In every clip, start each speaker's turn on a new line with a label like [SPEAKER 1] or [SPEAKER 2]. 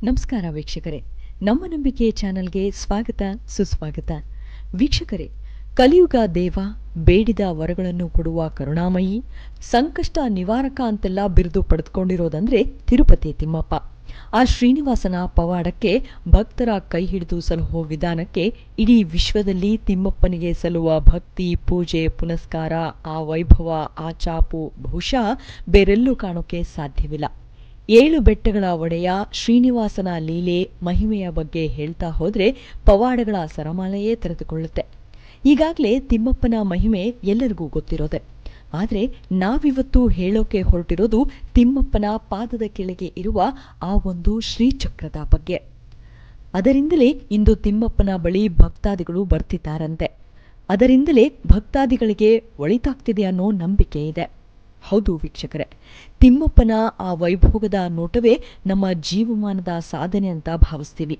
[SPEAKER 1] ನಮಸ್ಕಾರ ವೀಕ್ಷಕರೇ, ನಮ್ಮ ನಂಬಿಕೆ ಚಾನೆಲ್ಗೆ ಸ್ವಾಗತ ಸುಸ್ವಾಗತ. ವೀಕ್ಷಕರೇ, ಕಲಿಯುಗ ದೇವ, ಬೇಡಿದ ವರಗಳನ್ನು ಕೊಡುವ ಕರುಣಾಮಯಿ, ಸಂಕಷ್ಟ ನಿವಾರಕ ಅಂತೆಲ್ಲ ಬಿರುದು ಪಡೆದುಕೊಂಡಿರೋದಂದ್ರೆ ತಿರುಪತಿ ತಿಮ್ಮಪ್ಪ. ಆ ಶ್ರೀನಿವಾಸನ ಪವಾಡಕ್ಕೆ, ಭಕ್ತರ ಕೈ ಹಿಡಿದು ಸಲುಹೋ ವಿಧಾನಕ್ಕೆ ಇಡೀ ವಿಶ್ವದಲ್ಲಿ ತಿಮ್ಮಪ್ಪನಿಗೆ ಸಲ್ಲುವ ಭಕ್ತಿ, ಪೂಜೆ, ಪುನಸ್ಕಾರ, ಆ ವೈಭವ, ಆ ಚಾಪು ಬಹುಶಃ ಬೇರೆಲ್ಲೂ ಕಾಣೋಕೆ ಸಾಧ್ಯವಿಲ್ಲ. 7 ಬೆಟ್ಟಗಳ ಒಡೆಯ ಶ್ರೀನಿವಾಸನ ಲೀಲೆ ಮಹಿಮೆಯ ಬಗ್ಗೆ ಹೇಳ್ತಾ ಹೋದ್ರೆ ಪವಾಡಗಳ ಸರಮಾಲೆಯೇ ತೆರೆದುಕೊಳ್ಳುತ್ತೆ. ಈಗಾಗಲೇ ತಿಮ್ಮಪ್ಪನ ಮಹಿಮೆ ಎಲ್ಲರಿಗೂ ಗೊತ್ತಿರೋದೆ. ಆದರೆ ನಾವಿವತ್ತು ಹೇಳೋಕೆ ಹೊರಟಿರೋದು ತಿಮ್ಮಪ್ಪನ ಪಾದದ ಕೆಳಗೆ ಇರುವ ಆ ಒಂದು ಶ್ರೀಚಕ್ರದ ಬಗ್ಗೆ. ಅದರಿಂದಲೇ ಇಂದು ತಿಮ್ಮಪ್ಪನ ಬಳಿ ಭಕ್ತಾದಿಗಳು ಬರ್ತಿದ್ದಾರಂತೆ. ಅದರಿಂದಲೇ ಭಕ್ತಾದಿಗಳಿಗೆ ಒಳಿತಾಗ್ತಿದೆ ಅನ್ನೋ ನಂಬಿಕೆ ಇದೆ. ಹೌದು ವೀಕ್ಷಕರೇ, ತಿಮ್ಮಪ್ಪನ ಆ ವೈಭೋಗದ ನೋಟವೇ ನಮ್ಮ ಜೀವಮಾನದ ಸಾಧನೆ ಅಂತ ಭಾವಿಸ್ತೀವಿ.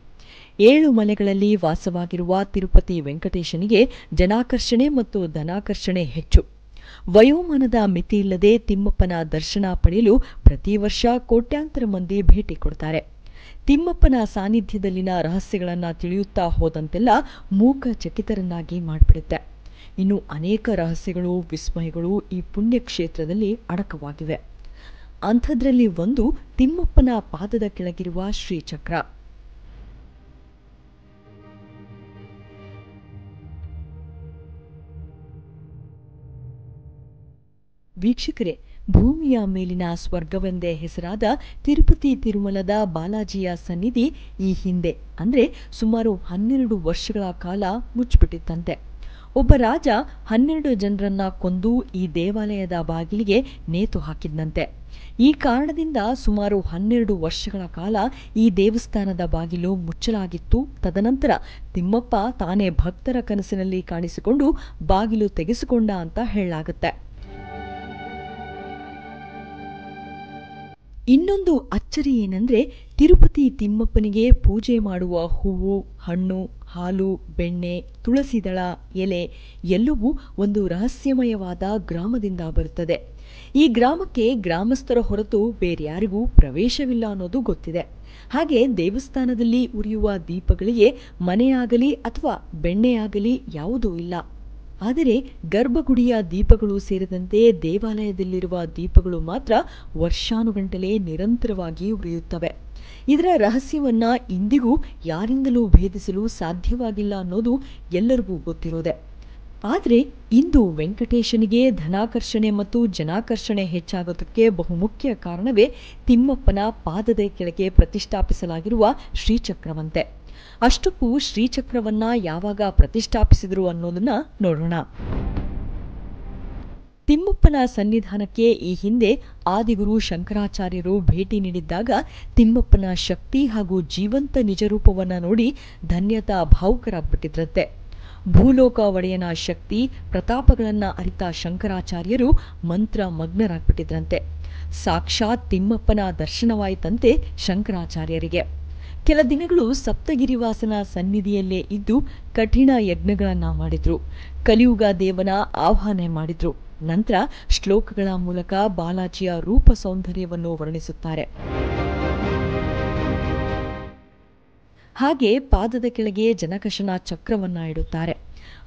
[SPEAKER 1] 7 ಮಲೆಗಳಲ್ಲಿ ವಾಸವಾಗಿರುವ ತಿರುಪತಿ ವೆಂಕಟೇಶನಿಗೆ ಜನಾಕರ್ಷಣೆ ಮತ್ತು ಧನಾಕರ್ಷಣೆ ಹೆಚ್ಚು. ವಯೋಮಾನದ ಮಿತಿಯಿಲ್ಲದೆ ತಿಮ್ಮಪ್ಪನ ದರ್ಶನ ಪಡೆಯಲು ಪ್ರತಿ ವರ್ಷ ಕೋಟ್ಯಾಂತರ ಮಂದಿ ಭೇಟಿ ಕೊಡ್ತಾರೆ. ತಿಮ್ಮಪ್ಪನ ಸಾನ್ನಿಧ್ಯದಲ್ಲಿನ ರಹಸ್ಯಗಳನ್ನು ತಿಳಿಯುತ್ತಾ ಹೋದಂತೆಲ್ಲ ಮೂಕಚಕಿತರನ್ನಾಗಿ ಮಾಡಿಬಿಡುತ್ತೆ. ಇನ್ನು ಅನೇಕ ರಹಸ್ಯಗಳು, ವಿಸ್ಮಯಗಳು ಈ ಪುಣ್ಯಕ್ಷೇತ್ರದಲ್ಲಿ ಅಡಕವಾಗಿವೆ. ಅಂಥದ್ರಲ್ಲಿ ಒಂದು ತಿಮ್ಮಪ್ಪನ ಪಾದದ ಕೆಳಗಿರುವ ಶ್ರೀಚಕ್ರ. ವೀಕ್ಷಕರೇ, ಭೂಮಿಯ ಮೇಲಿನ ಸ್ವರ್ಗವೆಂದೇ ಹೆಸರಾದ ತಿರುಪತಿ ತಿರುಮಲದ ಬಾಲಾಜಿಯ ಸನ್ನಿಧಿ ಈ ಹಿಂದೆ ಅಂದ್ರೆ ಸುಮಾರು 12 ವರ್ಷಗಳ ಕಾಲ ಮುಚ್ಚಿಬಿಟ್ಟಿತ್ತಂತೆ. ಒಬ್ಬ ರಾಜ 12 ಜನರನ್ನ ಕೊಂದು ಈ ದೇವಾಲಯದ ಬಾಗಿಲಿಗೆ ನೇತು ಹಾಕಿದ್ದಂತೆ. ಈ ಕಾರಣದಿಂದ ಸುಮಾರು 12 ವರ್ಷಗಳ ಕಾಲ ಈ ದೇವಸ್ಥಾನದ ಬಾಗಿಲು ಮುಚ್ಚಲಾಗಿತ್ತು. ತದನಂತರ ತಿಮ್ಮಪ್ಪ ತಾನೇ ಭಕ್ತರ ಕನಸಿನಲ್ಲಿ ಕಾಣಿಸಿಕೊಂಡು ಬಾಗಿಲು ತೆಗೆಸಿಕೊಂಡ ಅಂತ ಹೇಳಲಾಗುತ್ತೆ. ಇನ್ನೊಂದು ಅಚ್ಚರಿ ಏನಂದ್ರೆ, ತಿರುಪತಿ ತಿಮ್ಮಪ್ಪನಿಗೆ ಪೂಜೆ ಮಾಡುವ ಹೂವು, ಹಣ್ಣು, ಹಾಲು, ಬೆಣ್ಣೆ, ತುಳಸಿ ದಳ, ಎಲೆ ಎಲ್ಲವೂ ಒಂದು ರಹಸ್ಯಮಯವಾದ ಗ್ರಾಮದಿಂದ ಬರುತ್ತದೆ. ಈ ಗ್ರಾಮಕ್ಕೆ ಗ್ರಾಮಸ್ಥರ ಹೊರತು ಬೇರ್ಯಾರಿಗೂ ಪ್ರವೇಶವಿಲ್ಲ ಅನ್ನೋದು ಗೊತ್ತಿದೆ. ಹಾಗೆ ದೇವಸ್ಥಾನದಲ್ಲಿ ಉರಿಯುವ ದೀಪಗಳಿಗೆ ಮನೆಯಾಗಲಿ ಅಥವಾ ಬೆಣ್ಣೆಯಾಗಲಿ ಯಾವುದೂ ಇಲ್ಲ. ಆದರೆ ಗರ್ಭಗುಡಿಯ ದೀಪಗಳು ಸೇರಿದಂತೆ ದೇವಾಲಯದಲ್ಲಿರುವ ದೀಪಗಳು ಮಾತ್ರ ವರ್ಷಾನುಗಂಟಲೆ ನಿರಂತರವಾಗಿ ಉರಿಯುತ್ತವೆ. ಇದರ ರಹಸ್ಯವನ್ನ ಇಂದಿಗೂ ಯಾರಿಂದಲೂ ಭೇದಿಸಲು ಸಾಧ್ಯವಾಗಿಲ್ಲ ಅನ್ನೋದು ಎಲ್ಲರಿಗೂ ಗೊತ್ತಿರೋದೆ. ಆದರೆ ಇಂದು ವೆಂಕಟೇಶನಿಗೆ ಧನಾಕರ್ಷಣೆ ಮತ್ತು ಜನಾಕರ್ಷಣೆ ಹೆಚ್ಚಾಗೋದಕ್ಕೆ ಬಹುಮುಖ್ಯ ಕಾರಣವೇ ತಿಮ್ಮಪ್ಪನ ಪಾದದ ಕೆಳಗೆ ಪ್ರತಿಷ್ಠಾಪಿಸಲಾಗಿರುವ ಶ್ರೀಚಕ್ರವಂತೆ. ಅಷ್ಟಕ್ಕೂ ಶ್ರೀಚಕ್ರವನ್ನ ಯಾವಾಗ ಪ್ರತಿಷ್ಠಾಪಿಸಿದ್ರು ಅನ್ನೋದನ್ನ ನೋಡೋಣ. ತಿಮ್ಮಪ್ಪನ ಸನ್ನಿಧಾನಕ್ಕೆ ಈ ಹಿಂದೆ ಆದಿಗುರು ಶಂಕರಾಚಾರ್ಯರು ಭೇಟಿ ನೀಡಿದ್ದಾಗ ತಿಮ್ಮಪ್ಪನ ಶಕ್ತಿ ಹಾಗೂ ಜೀವಂತ ನಿಜರೂಪವನ್ನ ನೋಡಿ ಧನ್ಯತಾ ಭಾವುಕರಾಗ್ಬಿಟ್ಟಿದ್ರಂತೆ. ಭೂಲೋಕ ಒಡೆಯನ ಶಕ್ತಿ ಪ್ರತಾಪಗಳನ್ನ ಅರಿತ ಶಂಕರಾಚಾರ್ಯರು ಮಂತ್ರ ಮಗ್ನರಾಗ್ಬಿಟ್ಟಿದ್ರಂತೆ. ಸಾಕ್ಷಾತ್ ತಿಮ್ಮಪ್ಪನ ದರ್ಶನವಾಯಿತಂತೆ ಶಂಕರಾಚಾರ್ಯರಿಗೆ. ಕೆಲ ದಿನಗಳು ಸಪ್ತಗಿರಿವಾಸನ ಸನ್ನಿಧಿಯಲ್ಲೇ ಇದ್ದು ಕಠಿಣ ಯಜ್ಞಗಳನ್ನ ಮಾಡಿದ್ರು. ಕಲಿಯುಗ ದೇವನ ಆಹ್ವಾನ ಮಾಡಿದ್ರು. ನಂತರ ಶ್ಲೋಕಗಳ ಮೂಲಕ ಬಾಲಾಜಿಯ ರೂಪ ಸೌಂದರ್ಯವನ್ನು ವರ್ಣಿಸುತ್ತಾರೆ. ಹಾಗೆ ಪಾದದ ಕೆಳಗೆ ಜನಕಶನ ಚಕ್ರವನ್ನ ಇಡುತ್ತಾರೆ.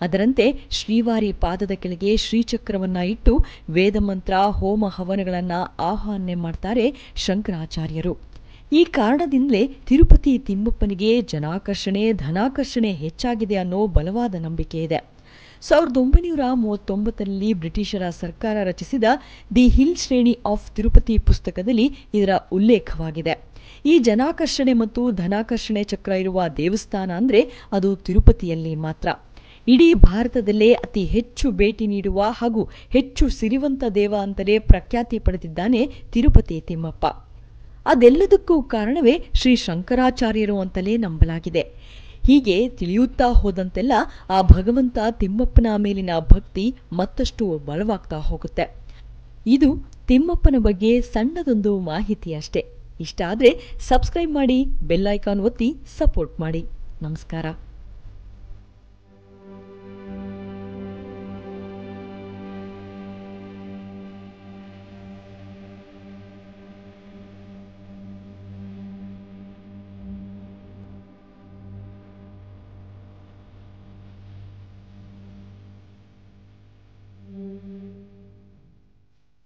[SPEAKER 1] ಅದರಂತೆ ಶ್ರೀವಾರಿ ಪಾದದ ಕೆಳಗೆ ಶ್ರೀಚಕ್ರವನ್ನ ಇಟ್ಟು ವೇದಮಂತ್ರ, ಹೋಮ ಹವನಗಳನ್ನ ಆಹ್ವಾನ ಮಾಡ್ತಾರೆ ಶಂಕರಾಚಾರ್ಯರು. ಈ ಕಾರಣದಿಂದಲೇ ತಿರುಪತಿ ತಿಮ್ಮಪ್ಪನಿಗೆ ಜನಾಕರ್ಷಣೆ, ಧನಾಕರ್ಷಣೆ ಹೆಚ್ಚಾಗಿದೆ ಅನ್ನೋ ಬಲವಾದ ನಂಬಿಕೆ ಇದೆ. 1939ರಲ್ಲಿ ಬ್ರಿಟಿಷರ ಸರ್ಕಾರ ರಚಿಸಿದ ದಿ ಹಿಲ್ ಶ್ರೇಣಿ ಆಫ್ ತಿರುಪತಿ ಪುಸ್ತಕದಲ್ಲಿ ಇದರ ಉಲ್ಲೇಖವಾಗಿದೆ. ಈ ಜನಾಕರ್ಷಣೆ ಮತ್ತು ಧನಾಕರ್ಷಣೆ ಚಕ್ರ ಇರುವ ದೇವಸ್ಥಾನ ಅಂದ್ರೆ ಅದು ತಿರುಪತಿಯಲ್ಲಿ ಮಾತ್ರ. ಇಡೀ ಭಾರತದಲ್ಲೇ ಅತಿ ಹೆಚ್ಚು ಭೇಟಿ ನೀಡುವ ಹಾಗೂ ಹೆಚ್ಚು ಸಿರಿವಂತ ದೇವ ಅಂತಲೇ ಪ್ರಖ್ಯಾತಿ ಪಡೆದಿದ್ದಾನೆ ತಿರುಪತಿ ತಿಮ್ಮಪ್ಪ. ಅದೆಲ್ಲದಕ್ಕೂ ಕಾರಣವೇ ಶ್ರೀ ಶಂಕರಾಚಾರ್ಯರು ಅಂತಲೇ ನಂಬಲಾಗಿದೆ. ಹೀಗೆ ತಿಳಿಯುತ್ತಾ ಹೋದಂತೆಲ್ಲ ಆ ಭಗವಂತ ತಿಮ್ಮಪ್ಪನ ಮೇಲಿನ ಭಕ್ತಿ ಮತ್ತಷ್ಟು ಬಲವಾಗ್ತಾ ಹೋಗುತ್ತೆ. ಇದು ತಿಮ್ಮಪ್ಪನ ಬಗ್ಗೆ ಸಣ್ಣದೊಂದು ಮಾಹಿತಿ ಅಷ್ಟೇ. ಇಷ್ಟ ಆದ್ರೆ ಸಬ್ಸ್ಕ್ರೈಬ್ ಮಾಡಿ, ಬೆಲ್ ಐಕಾನ್ ಒತ್ತಿ ಸಪೋರ್ಟ್ ಮಾಡಿ. ನಮಸ್ಕಾರ.